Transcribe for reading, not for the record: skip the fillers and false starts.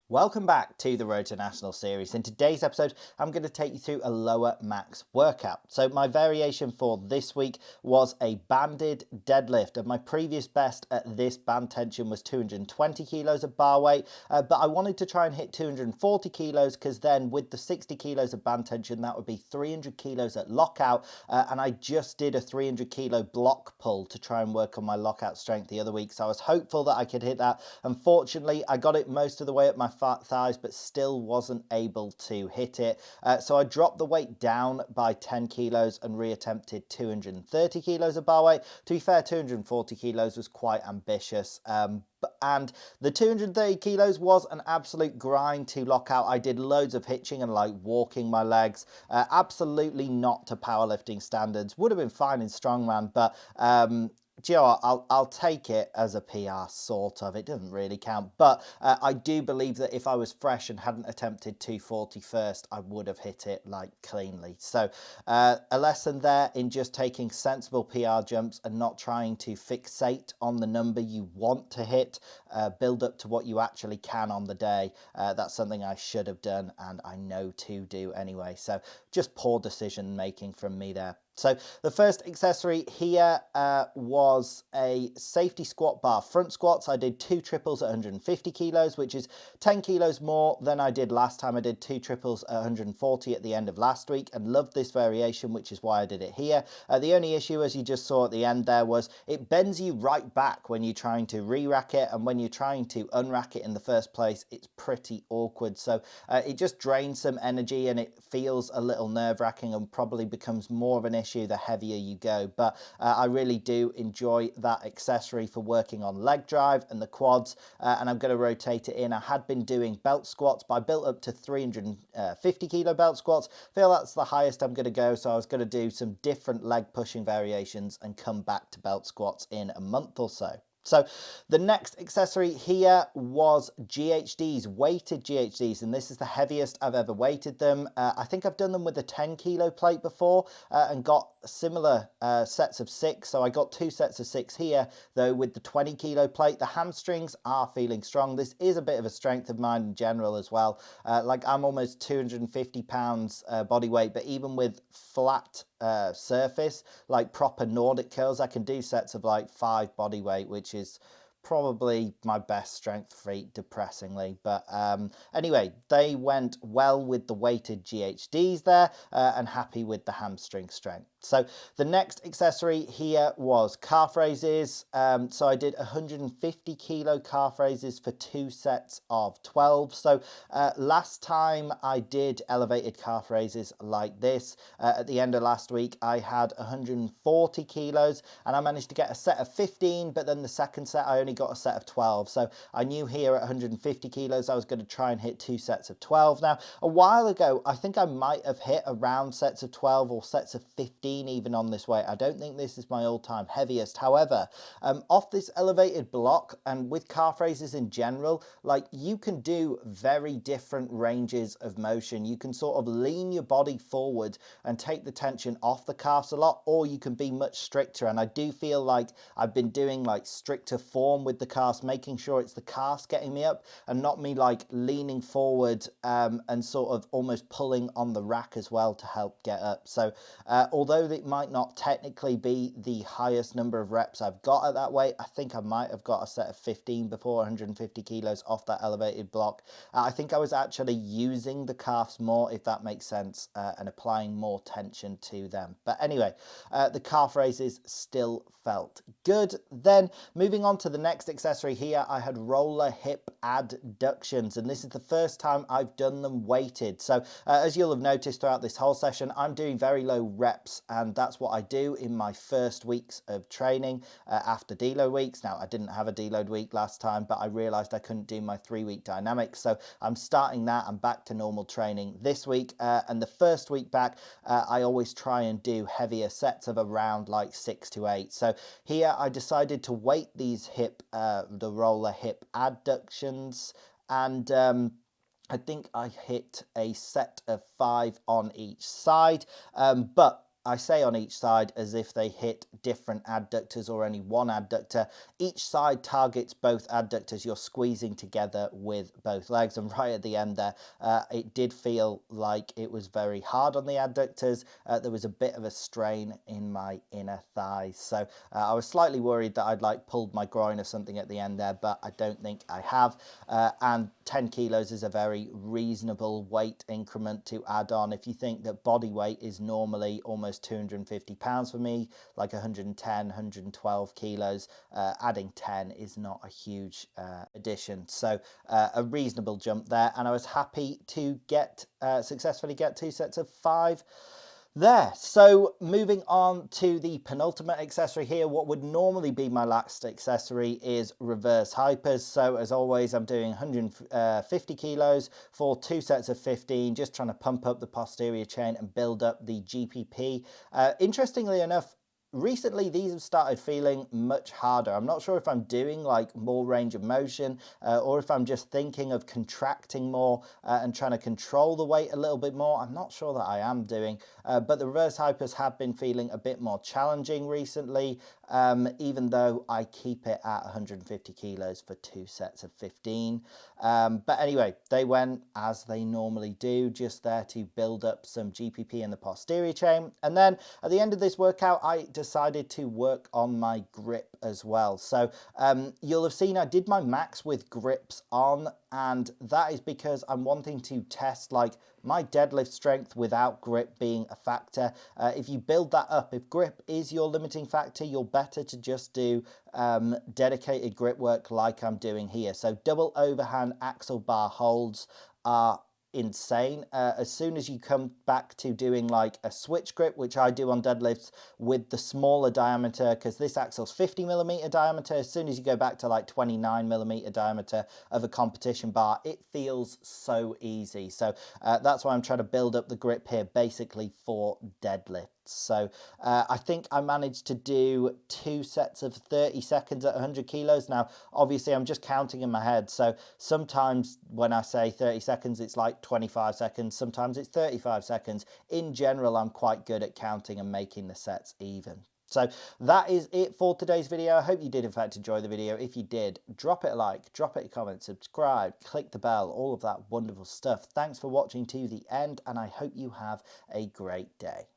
Welcome back to the Road to National series. In today's episode, I'm going to take you through a lower max workout. So my variation for this week was a banded deadlift, and my previous best at this band tension was 220 kilos of bar weight, but I wanted to try and hit 240 kilos because then with the 60 kilos of band tension, that would be 300 kilos at lockout, and I just did a 300 kilo block pull to try and work on my lockout strength the other week, so I was hopeful that I could hit that. Unfortunately, I got it most of the way up my thighs, but still wasn't able to hit it. So I dropped the weight down by 10 kilos and reattempted 230 kilos of bar weight. To be fair, 240 kilos was quite ambitious. And the 230 kilos was an absolute grind to lock out. I did loads of hitching and like walking my legs. Absolutely not to powerlifting standards. Would have been fine in strongman, but do you know what? I'll take it as a PR, sort of. It doesn't really count. But I do believe that if I was fresh and hadn't attempted 240 first, I would have hit it like cleanly. So a lesson there in just taking sensible PR jumps and not trying to fixate on the number you want to hit. Build up to what you actually can on the day. That's something I should have done, and I know to do anyway. So just poor decision making from me there. So the first accessory here was a safety squat bar front squats. I did 2 triples at 150 kilos, which is 10 kilos more than I did last time. I did 2 triples at 140 at the end of last week and loved this variation, which is why I did it here. The only issue, as you just saw at the end there, was it bends you right back when you're trying to re-rack it, and when you're trying to unrack it in the first place, it's pretty awkward. So it just drains some energy and it feels a little nerve-wracking and probably becomes more of an issue the heavier you go. But I really do enjoy that accessory for working on leg drive and the quads, and I'm going to rotate it in. I had been doing belt squats, but I built up to 350 kilo belt squats. I feel that's the highest I'm going to go, so I was going to do some different leg pushing variations and come back to belt squats in a month or so. So the next accessory here was GHDs, weighted GHDs, and this is the heaviest I've ever weighted them. I think I've done them with a 10 kilo plate before and got similar sets of 6. So I got 2 sets of 6 here, though with the 20 kilo plate. The hamstrings are feeling strong. This is a bit of a strength of mine in general as well. Like I'm almost 250 pounds body weight, but even with flat surface, like proper Nordic curls, I can do sets of like 5 body weight, which is probably my best strength feat, depressingly. But anyway, they went well with the weighted GHDs there, and happy with the hamstring strength. So the next accessory here was calf raises. So I did 150 kilo calf raises for 2 sets of 12. So last time I did elevated calf raises like this, at the end of last week, I had 140 kilos and I managed to get a set of 15, but then the second set, I only got a set of 12. So I knew here at 150 kilos, I was going to try and hit 2 sets of 12. Now, a while ago, I think I might have hit around sets of 12 or sets of 15 even on this weight. I don't think this is my all-time heaviest. However, off this elevated block and with calf raises in general, like you can do very different ranges of motion. You can sort of lean your body forward and take the tension off the calves a lot, or you can be much stricter. And I do feel like I've been doing like stricter form with the calves, making sure it's the calves getting me up and not me like leaning forward and sort of almost pulling on the rack as well to help get up. So although it might not technically be the highest number of reps I've got at that weight, I think I might have got a set of 15 before 150 kilos off that elevated block. I think I was actually using the calves more, if that makes sense, and applying more tension to them. But anyway, the calf raises still felt good. Then moving on to the next accessory here, I had roller hip adductions, and this is the first time I've done them weighted. So as you'll have noticed throughout this whole session, I'm doing very low reps, and that's what I do in my first weeks of training after deload weeks. Now, I didn't have a deload week last time, but I realized I couldn't do my 3-week dynamics, so I'm starting that. I'm back to normal training this week, and the first week back, I always try and do heavier sets of around like 6 to 8. So here I decided to weight these the roller hip adductions, and I think I hit a set of 5 on each side, but I say on each side as if they hit different adductors or only one adductor. Each side targets both adductors. You're squeezing together with both legs, and right at the end there, it did feel like it was very hard on the adductors. There was a bit of a strain in my inner thighs, so I was slightly worried that I'd like pulled my groin or something at the end there, but I don't think I have. And 10 kilos is a very reasonable weight increment to add on. If you think that body weight is normally almost 250 pounds for me, like 110, 112 kilos, adding 10 is not a huge addition. So a reasonable jump there, and I was happy to successfully get 2 sets of 5 there. So moving on to the penultimate accessory here, what would normally be my last accessory is reverse hypers. So as always, I'm doing 150 kilos for 2 sets of 15, just trying to pump up the posterior chain and build up the GPP. Interestingly enough, recently these have started feeling much harder. I'm not sure if I'm doing like more range of motion or if I'm just thinking of contracting more and trying to control the weight a little bit more. I'm not sure that I am doing, but the reverse hypers have been feeling a bit more challenging recently, even though I keep it at 150 kilos for 2 sets of 15. But anyway, they went as they normally do, just there to build up some GPP in the posterior chain. And then at the end of this workout, I decided to work on my grip as well. So you'll have seen I did my max with grips on, and that is because I'm wanting to test like my deadlift strength without grip being a factor. If you build that up, if grip is your limiting factor, you're better to just do dedicated grip work like I'm doing here. So double overhand axle bar holds are insane. As soon as you come back to doing like a switch grip, which I do on deadlifts with the smaller diameter, because this axle's 50mm diameter, as soon as you go back to like 29mm diameter of a competition bar, it feels so easy. So that's why I'm trying to build up the grip here basically for deadlift. So I think I managed to do 2 sets of 30 seconds at 100 kilos. Now, obviously, I'm just counting in my head. So sometimes when I say 30 seconds, it's like 25 seconds. Sometimes it's 35 seconds. In general, I'm quite good at counting and making the sets even. So that is it for today's video. I hope you did in fact enjoy the video. If you did, drop it a like, drop it a comment, subscribe, click the bell, all of that wonderful stuff. Thanks for watching to the end, and I hope you have a great day.